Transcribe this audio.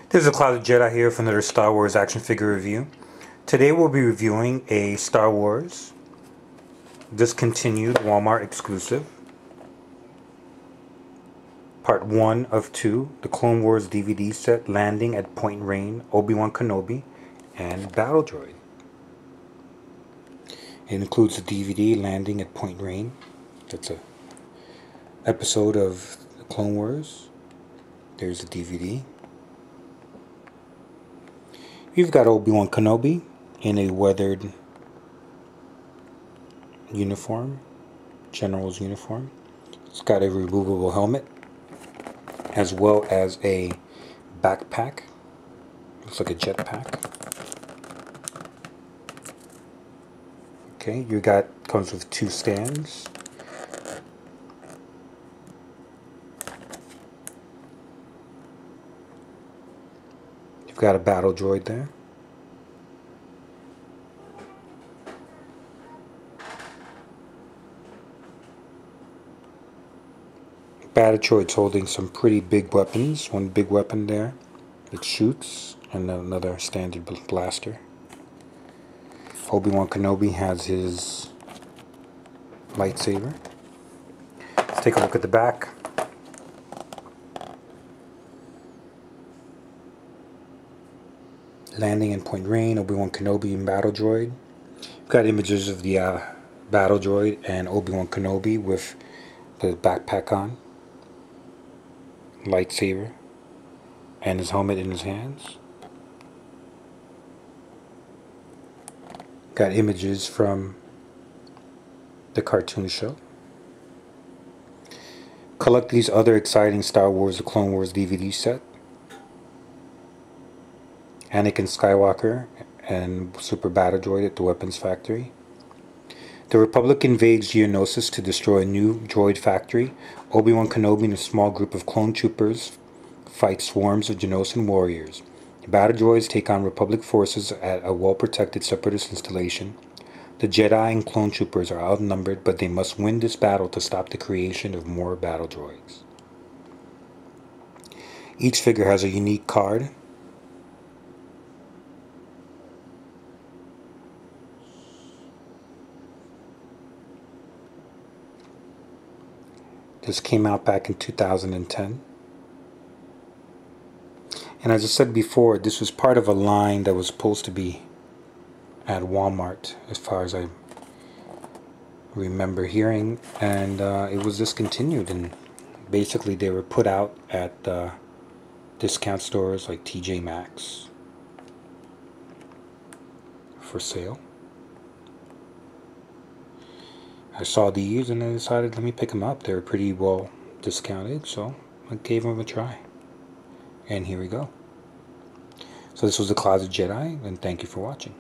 This is a Closet Jedi here for another Star Wars action figure review. Today we'll be reviewing a Star Wars discontinued Walmart exclusive. Part 1 of 2, the Clone Wars DVD set, Landing at Point Rain, Obi-Wan Kenobi, and Battle Droid. It includes the DVD Landing at Point Rain. That's an episode of the Clone Wars. There's the DVD. You've got Obi-Wan Kenobi in a weathered uniform, general's uniform. It's got a removable helmet, as well as a backpack. Looks like a jetpack. Okay, comes with 2 stands. You've got a battle droid there. Battle droid's holding some pretty big weapons. One big weapon there that shoots, and another standard blaster. Obi-Wan Kenobi has his lightsaber. Let's take a look at the back. Landing in Point Rain, Obi-Wan Kenobi and Battle Droid. We've got images of the Battle Droid and Obi-Wan Kenobi with the backpack on, lightsaber, and his helmet in his hands. Got images from the cartoon show. Collect these other exciting Star Wars The Clone Wars DVD set. Anakin Skywalker and Super Battle Droid at the weapons factory. The Republic invades Geonosis to destroy a new droid factory. Obi-Wan Kenobi and a small group of clone troopers fight swarms of Geonosian warriors. Battle droids take on Republic forces at a well-protected Separatist installation. The Jedi and clone troopers are outnumbered, but they must win this battle to stop the creation of more battle droids. Each figure has a unique card. This came out back in 2010. And as I said before, this was part of a line that was supposed to be at Walmart, as far as I remember hearing. And it was discontinued. And basically they were put out at discount stores like TJ Maxx for sale. I saw these and I decided, let me pick them up. They were pretty well discounted, so I gave them a try. And here we go. So this was the Closet Jedi, and thank you for watching.